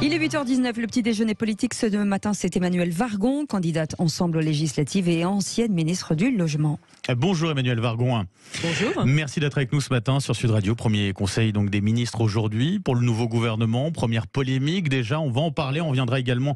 Il est 8h19, le petit déjeuner politique ce matin, c'est Emmanuelle Wargon, candidate Ensemble aux législatives et ancienne ministre du Logement. Bonjour Emmanuelle Wargon. Bonjour. Merci d'être avec nous ce matin sur Sud Radio. Premier conseil donc des ministres aujourd'hui pour le nouveau gouvernement. Première polémique déjà, on va en parler. On reviendra également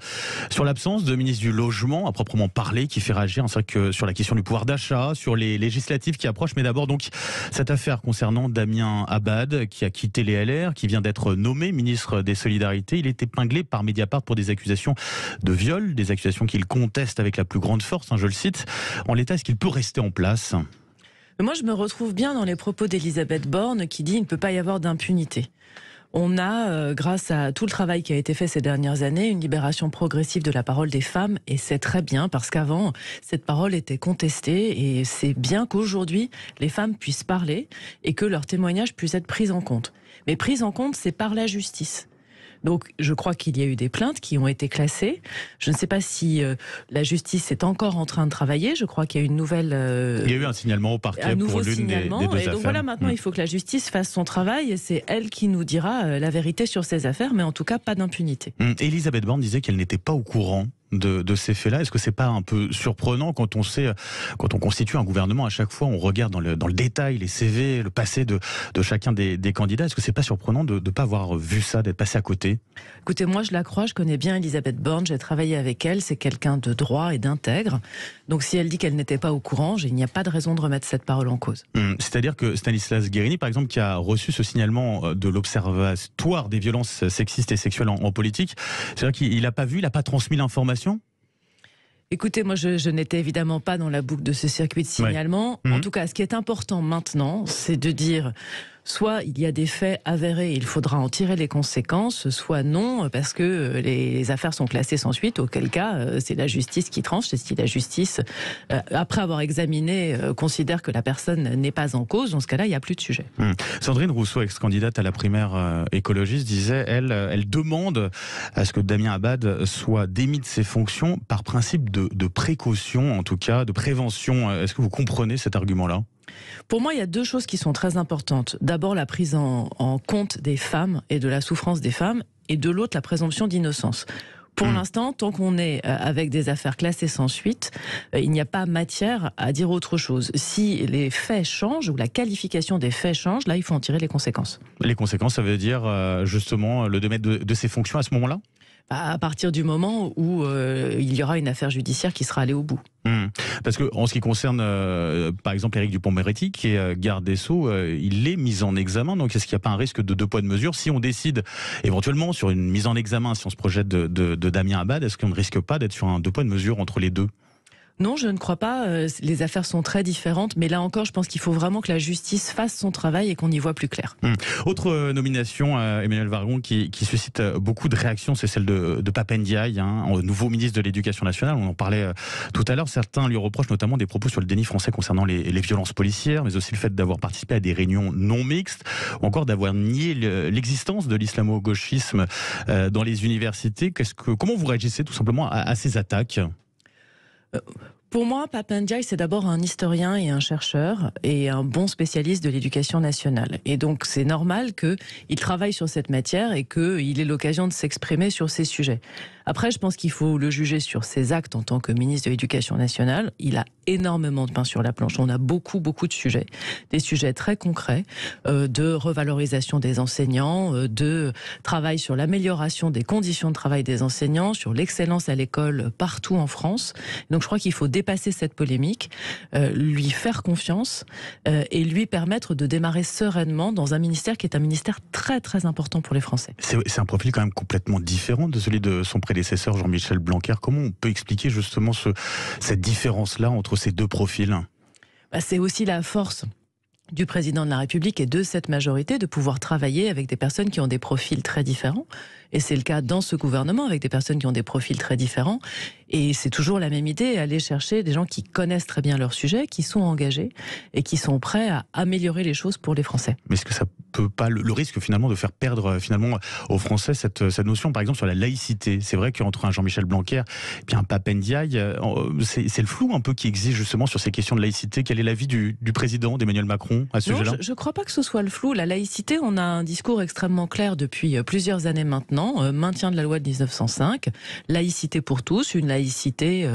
sur l'absence de ministre du Logement à proprement parler qui fait réagir. C'est vrai que sur la question du pouvoir d'achat, sur les législatives qui approchent. Mais d'abord donc cette affaire concernant Damien Abad qui a quitté les LR, qui vient d'être nommé ministre des Solidarités. Il est épinglé par Mediapart pour des accusations de viol, des accusations qu'il conteste avec la plus grande force, je le cite. En l'état, est-ce qu'il peut rester en place ? Moi, je me retrouve bien dans les propos d'Elisabeth Borne qui dit qu'il ne peut pas y avoir d'impunité. On a, grâce à tout le travail qui a été fait ces dernières années, une libération progressive de la parole des femmes, et c'est très bien, parce qu'avant, cette parole était contestée, et c'est bien qu'aujourd'hui, les femmes puissent parler, et que leurs témoignages puissent être pris en compte. Mais pris en compte, c'est par la justice. Donc, je crois qu'il y a eu des plaintes qui ont été classées. Je ne sais pas si la justice est encore en train de travailler. Je crois qu'il y a une nouvelle... Il y a eu un signalement au parquet pour l'une des deux affaires. Et donc voilà, maintenant, il faut que la justice fasse son travail et c'est elle qui nous dira la vérité sur ces affaires, mais en tout cas, pas d'impunité. Elisabeth Borne disait qu'elle n'était pas au courant de ces faits-là. Est-ce que c'est pas un peu surprenant quand on constitue un gouvernement, à chaque fois on regarde dans le détail les CV, le passé de chacun des candidats. Est-ce que c'est pas surprenant de ne pas avoir vu ça, d'être passé à côté ? Écoutez, moi je la crois, je connais bien Elisabeth Borne, j'ai travaillé avec elle, c'est quelqu'un de droit et d'intègre. Donc si elle dit qu'elle n'était pas au courant, il n'y a pas de raison de remettre cette parole en cause. C'est-à-dire que Stanislas Guerini, par exemple, qui a reçu ce signalement de l'Observatoire des violences sexistes et sexuelles en politique, c'est-à-dire qu'il n'a pas vu, il n'a pas transmis l'information ? Écoutez, moi je n'étais évidemment pas dans la boucle de ce circuit de signalement. En tout cas, ce qui est important maintenant, c'est de dire... soit il y a des faits avérés, il faudra en tirer les conséquences, soit non, parce que les affaires sont classées sans suite, auquel cas c'est la justice qui tranche. Et si la justice, après avoir examiné, considère que la personne n'est pas en cause, dans ce cas-là, il n'y a plus de sujet. Sandrine Rousseau, ex-candidate à la primaire écologiste, disait, elle demande à ce que Damien Abad soit démis de ses fonctions par principe de précaution, en tout cas, de prévention. Est-ce que vous comprenez cet argument-là ? Pour moi, il y a deux choses qui sont très importantes. D'abord, la prise en compte des femmes et de la souffrance des femmes, et de l'autre, la présomption d'innocence. Pour l'instant, tant qu'on est avec des affaires classées sans suite, il n'y a pas matière à dire autre chose. Si les faits changent, ou la qualification des faits change, là, il faut en tirer les conséquences. Les conséquences, ça veut dire justement le démettre de ses fonctions à ce moment-là ? À partir du moment où il y aura une affaire judiciaire qui sera allée au bout. Parce que en ce qui concerne, par exemple, Éric Dupond-Moretti, qui est garde des Sceaux, il est mis en examen. Donc, est-ce qu'il n'y a pas un risque de deux poids, deux mesures ? Si on décide éventuellement sur une mise en examen, si on se projette de Damien Abad, est-ce qu'on ne risque pas d'être sur un deux poids, deux mesures entre les deux ? Non, je ne crois pas. Les affaires sont très différentes. Mais là encore, je pense qu'il faut vraiment que la justice fasse son travail et qu'on y voit plus clair. Autre nomination, Emmanuelle Wargon, qui suscite beaucoup de réactions, c'est celle de Pape Ndiaye, nouveau ministre de l'Éducation nationale. On en parlait tout à l'heure. Certains lui reprochent notamment des propos sur le déni français concernant les violences policières, mais aussi le fait d'avoir participé à des réunions non mixtes, ou encore d'avoir nié l'existence de l'islamo-gauchisme dans les universités. Comment vous réagissez tout simplement à ces attaques ? Pour moi, Pape Ndiaye, c'est d'abord un historien et un chercheur et un bon spécialiste de l'éducation nationale. Et donc, c'est normal qu'il travaille sur cette matière et qu'il ait l'occasion de s'exprimer sur ces sujets. Après, je pense qu'il faut le juger sur ses actes en tant que ministre de l'Éducation nationale. Il a énormément de pain sur la planche. On a beaucoup de sujets. Des sujets très concrets de revalorisation des enseignants, de travail sur l'amélioration des conditions de travail des enseignants, sur l'excellence à l'école partout en France. Donc, je crois qu'il faut dépasser cette polémique, lui faire confiance et lui permettre de démarrer sereinement dans un ministère qui est un ministère très important pour les Français. C'est un profil quand même complètement différent de celui de son prédécesseur Jean-Michel Blanquer. Comment on peut expliquer justement cette différence-là entre ces deux profils ? C'est aussi la force du président de la République et de cette majorité de pouvoir travailler avec des personnes qui ont des profils très différents. Et c'est le cas dans ce gouvernement avec des personnes qui ont des profils très différents. Et c'est toujours la même idée, aller chercher des gens qui connaissent très bien leur sujet, qui sont engagés et qui sont prêts à améliorer les choses pour les Français. Mais est-ce que ça peut pas le risque finalement de faire perdre finalement aux Français cette notion, par exemple sur la laïcité? C'est vrai qu'entre un Jean-Michel Blanquer et puis un Pape Ndiaye, c'est le flou un peu qui existe justement sur ces questions de laïcité. Quel est l'avis du président, d'Emmanuel Macron, à ce sujet-là? Je ne crois pas que ce soit le flou. La laïcité, on a un discours extrêmement clair depuis plusieurs années maintenant. Maintien de la loi de 1905, laïcité pour tous, une laïcité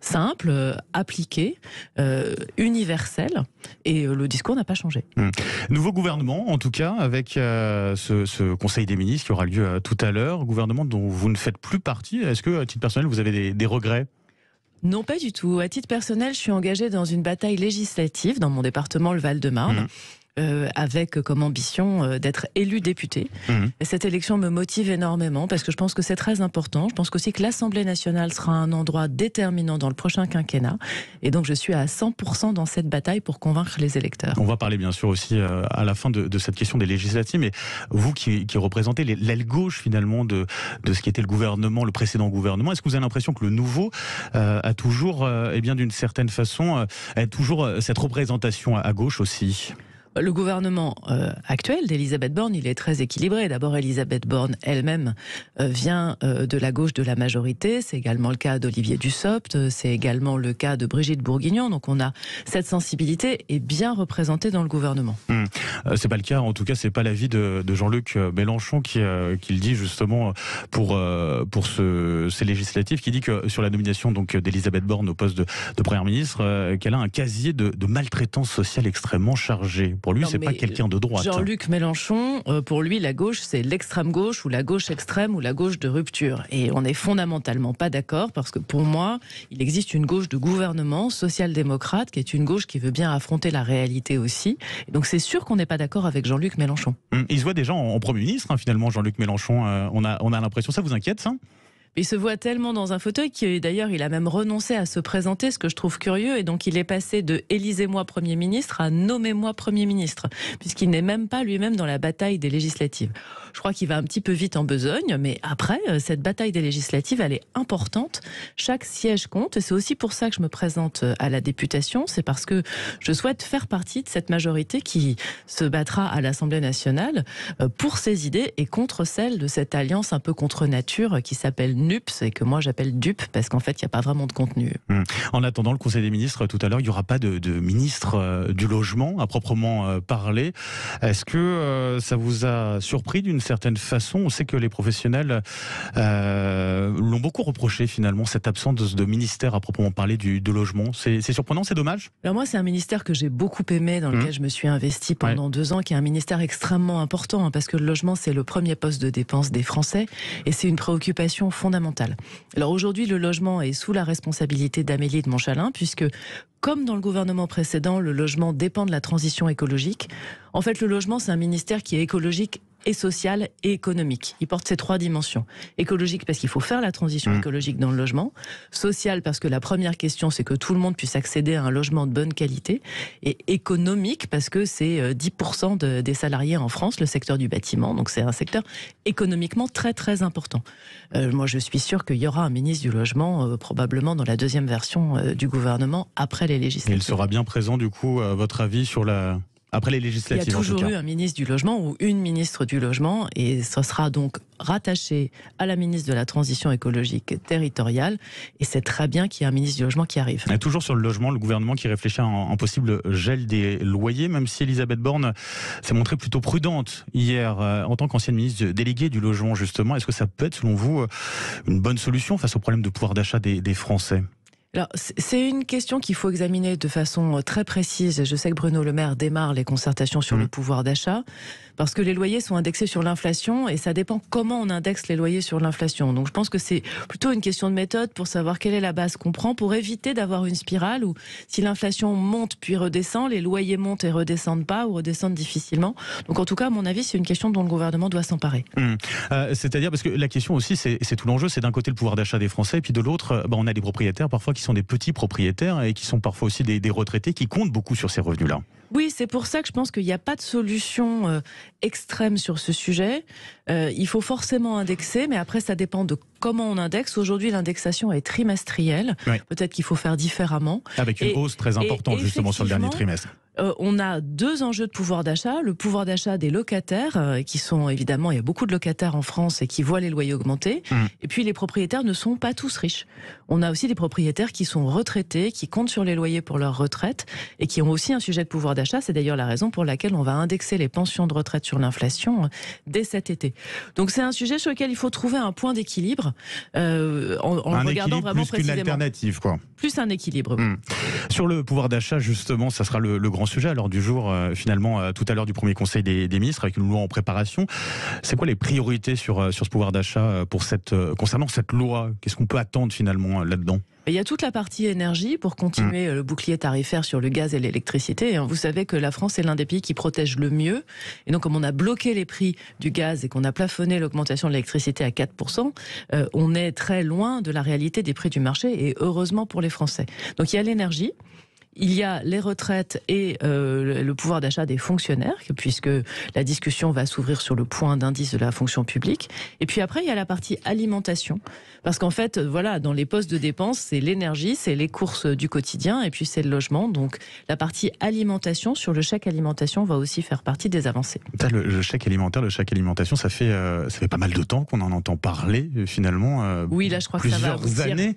simple, appliquée, universelle. Et le discours n'a pas changé. Nouveau gouvernement, en tout cas, avec ce Conseil des ministres qui aura lieu tout à l'heure. Gouvernement dont vous ne faites plus partie. Est-ce que, à titre personnel, vous avez des regrets? Non, pas du tout. À titre personnel, je suis engagée dans une bataille législative dans mon département, le Val-de-Marne. Avec comme ambition d'être élu député. Et cette élection me motive énormément parce que je pense que c'est très important. Je pense aussi que l'Assemblée nationale sera un endroit déterminant dans le prochain quinquennat. Et donc je suis à 100% dans cette bataille pour convaincre les électeurs. On va parler bien sûr aussi à la fin de cette question des législatives, mais vous qui représentez l'aile gauche finalement de ce qui était le gouvernement, le précédent gouvernement, est-ce que vous avez l'impression que le nouveau a toujours, d'une certaine façon, a toujours cette représentation à gauche aussi? Le gouvernement actuel d'Elisabeth Borne, il est très équilibré. D'abord, Elisabeth Borne elle-même vient de la gauche de la majorité. C'est également le cas d'Olivier Dussopt. C'est également le cas de Brigitte Bourguignon. Donc on a cette sensibilité est bien représentée dans le gouvernement. C'est pas le cas, en tout cas, c'est pas l'avis de Jean-Luc Mélenchon qui le dit justement pour ces législatives, qui dit que sur la nomination donc d'Elisabeth Borne au poste de Première ministre, qu'elle a un casier de maltraitance sociale extrêmement chargé. Pour lui, c'est pas quelqu'un de droite. Jean-Luc Mélenchon, pour lui, la gauche, c'est l'extrême gauche ou la gauche extrême ou la gauche de rupture. Et on n'est fondamentalement pas d'accord parce que pour moi, il existe une gauche de gouvernement social-démocrate qui est une gauche qui veut bien affronter la réalité aussi. Et donc c'est sûr qu'on n'est pas d'accord avec Jean-Luc Mélenchon. Il se voit déjà en Premier ministre, finalement, Jean-Luc Mélenchon. On a l'impression, ça vous inquiète, ça ? Il se voit tellement dans un fauteuil qu'il d'ailleurs il a même renoncé à se présenter, ce que je trouve curieux, et donc il est passé de « élisez-moi Premier ministre » à « nommez-moi Premier ministre », puisqu'il n'est même pas lui-même dans la bataille des législatives. Je crois qu'il va un petit peu vite en besogne, mais après, cette bataille des législatives, elle est importante. Chaque siège compte, et c'est aussi pour ça que je me présente à la députation, c'est parce que je souhaite faire partie de cette majorité qui se battra à l'Assemblée nationale pour ses idées et contre celle de cette alliance un peu contre nature qui s'appelle NUPS et que moi j'appelle DUP parce qu'en fait il n'y a pas vraiment de contenu. En attendant le Conseil des ministres tout à l'heure, il n'y aura pas de ministre du logement à proprement parler. Est-ce que ça vous a surpris d'une certaine façon? On sait que les professionnels l'ont beaucoup reproché finalement, cette absence de ministère à proprement parler du logement. C'est surprenant, c'est dommage? Alors moi c'est un ministère que j'ai beaucoup aimé, dans lequel je me suis investie pendant 2 ans, qui est un ministère extrêmement important parce que le logement c'est le premier poste de dépense des Français et c'est une préoccupation fondamentale. Alors aujourd'hui, le logement est sous la responsabilité d'Amélie de Montchalin, puisque, comme dans le gouvernement précédent, le logement dépend de la transition écologique. En fait, le logement, c'est un ministère qui est écologique et social et économique. Il porte ces 3 dimensions. Écologique parce qu'il faut faire la transition écologique dans le logement. Social parce que la première question, c'est que tout le monde puisse accéder à un logement de bonne qualité. Et économique parce que c'est 10% des salariés en France, le secteur du bâtiment. Donc c'est un secteur économiquement très très important. Moi je suis sûre qu'il y aura un ministre du logement probablement dans la 2e version du gouvernement après les législatives. Et il sera bien présent du coup, à votre avis, sur la... Après les législatives. Il y a toujours eu un ministre du logement ou une ministre du logement et ce sera donc rattaché à la ministre de la Transition écologique territoriale et c'est très bien qu'il y ait un ministre du logement qui arrive. Et toujours sur le logement, le gouvernement qui réfléchit à un possible gel des loyers, même si Elisabeth Borne s'est montrée plutôt prudente hier en tant qu'ancienne ministre déléguée du logement justement. Est-ce que ça peut être selon vous une bonne solution face au problème de pouvoir d'achat des Français ? Alors, c'est une question qu'il faut examiner de façon très précise. Je sais que Bruno Le Maire démarre les concertations sur le pouvoir d'achat, parce que les loyers sont indexés sur l'inflation et ça dépend comment on indexe les loyers sur l'inflation. Donc je pense que c'est plutôt une question de méthode pour savoir quelle est la base qu'on prend pour éviter d'avoir une spirale où si l'inflation monte puis redescend, les loyers montent et redescendent pas ou redescendent difficilement. Donc en tout cas, à mon avis, c'est une question dont le gouvernement doit s'emparer. C'est-à-dire, parce que la question aussi, c'est tout l'enjeu, c'est d'un côté le pouvoir d'achat des Français et puis de l'autre, on a des propriétaires parfois qui sont des petits propriétaires et qui sont parfois aussi des retraités qui comptent beaucoup sur ces revenus-là. Oui, c'est pour ça que je pense qu'il n'y a pas de solution extrême sur ce sujet. Il faut forcément indexer, mais après ça dépend de comment on indexe. Aujourd'hui, l'indexation est trimestrielle. Oui. Peut-être qu'il faut faire différemment. Avec une hausse très importante justement sur le dernier trimestre. On a deux enjeux de pouvoir d'achat. Le pouvoir d'achat des locataires, qui sont évidemment, il y a beaucoup de locataires en France et qui voient les loyers augmenter. Et puis les propriétaires ne sont pas tous riches. On a aussi des propriétaires qui sont retraités, qui comptent sur les loyers pour leur retraite et qui ont aussi un sujet de pouvoir d'achat. C'est d'ailleurs la raison pour laquelle on va indexer les pensions de retraite sur l'inflation dès cet été. Donc c'est un sujet sur lequel il faut trouver un point d'équilibre en regardant vraiment plus qu'une alternative, quoi. Plus un équilibre. Sur le pouvoir d'achat, justement, ça sera le grand sujet à l'heure du jour, finalement, tout à l'heure du premier conseil des ministres, avec une loi en préparation. C'est quoi les priorités sur ce pouvoir d'achat concernant cette loi? Qu'est-ce qu'on peut attendre finalement là-dedans? Il y a toute la partie énergie pour continuer le bouclier tarifaire sur le gaz et l'électricité. Vous savez que la France est l'un des pays qui protège le mieux. Et donc, comme on a bloqué les prix du gaz et qu'on a plafonné l'augmentation de l'électricité à 4%, on est très loin de la réalité des prix du marché et heureusement pour les Français. Donc, il y a l'énergie. Il y a les retraites et le pouvoir d'achat des fonctionnaires, puisque la discussion va s'ouvrir sur le point d'indice de la fonction publique. Et puis après, il y a la partie alimentation. Parce qu'en fait, voilà, dans les postes de dépenses, c'est l'énergie, c'est les courses du quotidien, et puis c'est le logement. Donc la partie alimentation, sur le chèque alimentation, va aussi faire partie des avancées. Le chèque alimentaire, le chèque alimentation, ça fait pas mal de temps qu'on en entend parler, finalement. Oui, là, je crois que ça va aboutir. Plusieurs années.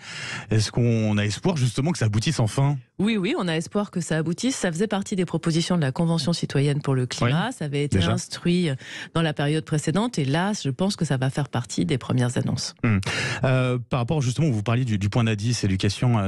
Est-ce qu'on a espoir, justement, que ça aboutisse enfin ? Oui, on a espoir que ça aboutisse. Ça faisait partie des propositions de la Convention citoyenne pour le climat. Oui, ça avait été instruit dans la période précédente. Et là, je pense que ça va faire partie des premières annonces. Par rapport, justement, vous parliez du point d'indice et de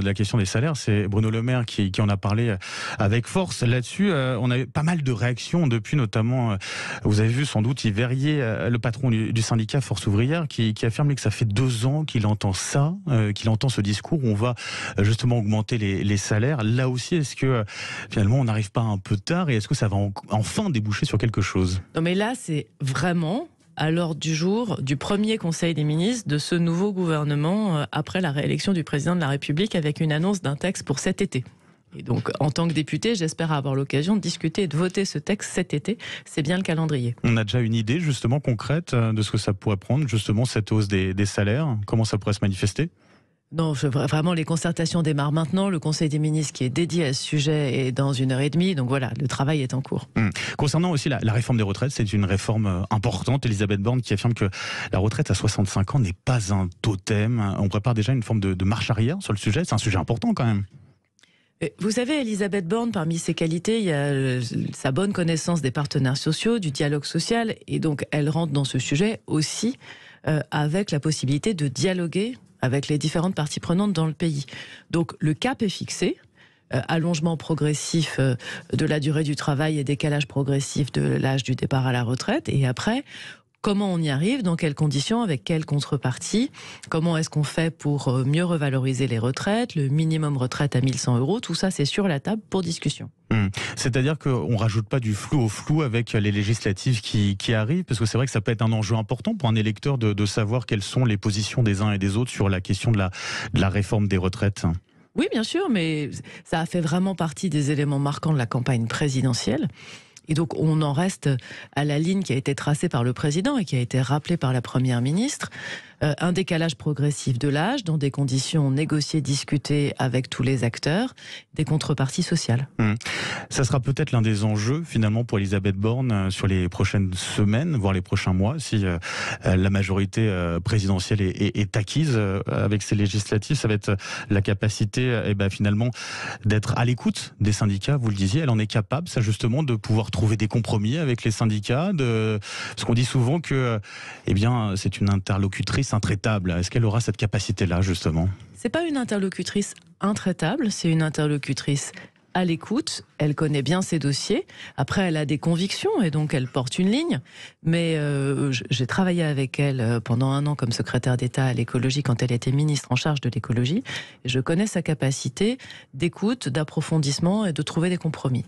la question des salaires. C'est Bruno Le Maire qui en a parlé avec force. Là-dessus, on a eu pas mal de réactions depuis, notamment, vous avez vu sans doute Yves Verrier, le patron du syndicat Force Ouvrière, qui affirme que ça fait 2 ans qu'il entend ça, qu'il entend ce discours où on va justement augmenter les salaires. Là aussi, est-ce que finalement on n'arrive pas un peu tard et est-ce que ça va enfin déboucher sur quelque chose? Non mais là c'est vraiment à l'ordre du jour du premier conseil des ministres de ce nouveau gouvernement après la réélection du président de la République avec une annonce d'un texte pour cet été. Et donc, en tant que député, j'espère avoir l'occasion de discuter et de voter ce texte cet été. C'est bien le calendrier. On a déjà une idée justement concrète de ce que ça pourrait prendre, justement cette hausse des salaires? Comment ça pourrait se manifester? Non, vraiment, les concertations démarrent maintenant. Le Conseil des ministres qui est dédié à ce sujet est dans 1h30. Donc voilà, le travail est en cours. Concernant aussi la réforme des retraites, c'est une réforme importante. Elisabeth Borne qui affirme que la retraite à 65 ans n'est pas un totem. On prépare déjà une forme de marche arrière sur le sujet. C'est un sujet important quand même. Vous savez, Elisabeth Borne, parmi ses qualités, il y a sa bonne connaissance des partenaires sociaux, du dialogue social. Et donc, elle rentre dans ce sujet aussi avec la possibilité de dialoguer avec les différentes parties prenantes dans le pays. Donc le cap est fixé, allongement progressif de la durée du travail et décalage progressif de l'âge du départ à la retraite. Et après, comment on y arrive, dans quelles conditions, avec quelle contrepartie, comment est-ce qu'on fait pour mieux revaloriser les retraites, le minimum retraite à 1 100 €, tout ça c'est sur la table pour discussion. C'est-à-dire qu'on ne rajoute pas du flou au flou avec les législatives qui arrivent, parce que c'est vrai que ça peut être un enjeu important pour un électeur de savoir quelles sont les positions des uns et des autres sur la question de la réforme des retraites. Oui, bien sûr, mais ça a fait vraiment partie des éléments marquants de la campagne présidentielle. Et donc on en reste à la ligne qui a été tracée par le président et qui a été rappelée par la première ministre. Un décalage progressif de l'âge dans des conditions négociées, discutées avec tous les acteurs, des contreparties sociales. Ça sera peut-être l'un des enjeux finalement pour Elisabeth Borne sur les prochaines semaines, voire les prochains mois, si la majorité présidentielle est acquise avec ces législatives. Ça va être la capacité finalement d'être à l'écoute des syndicats, vous le disiez. Elle en est capable, ça justement, de pouvoir trouver des compromis avec les syndicats, parce qu'on dit souvent que c'est une interlocutrice intraitable. Est-ce qu'elle aura cette capacité-là, justement? C'est pas une interlocutrice intraitable, c'est une interlocutrice à l'écoute, elle connaît bien ses dossiers. Après, elle a des convictions et donc elle porte une ligne. Mais j'ai travaillé avec elle pendant 1 an comme secrétaire d'État à l'écologie quand elle était ministre en charge de l'écologie. Et je connais sa capacité d'écoute, d'approfondissement et de trouver des compromis.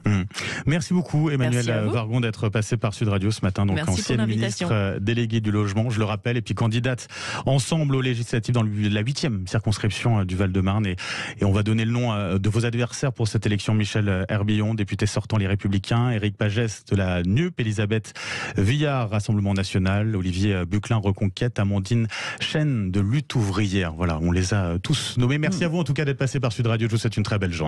Merci beaucoup Emmanuelle Wargon d'être passée par Sud Radio ce matin. Donc ancienne ministre déléguée du logement, je le rappelle, et puis candidate ensemble aux législatives dans la 8e circonscription du Val-de-Marne. Et on va donner le nom de vos adversaires pour cette élection. Michel Herbillon, député sortant Les Républicains, Éric Pagès de la NUP, Elisabeth Villard, Rassemblement National, Olivier Buclin, Reconquête, Amandine Chêne de Lutte Ouvrière. Voilà, on les a tous nommés. Merci à vous en tout cas d'être passé par Sud Radio. Je vous souhaite une très belle journée.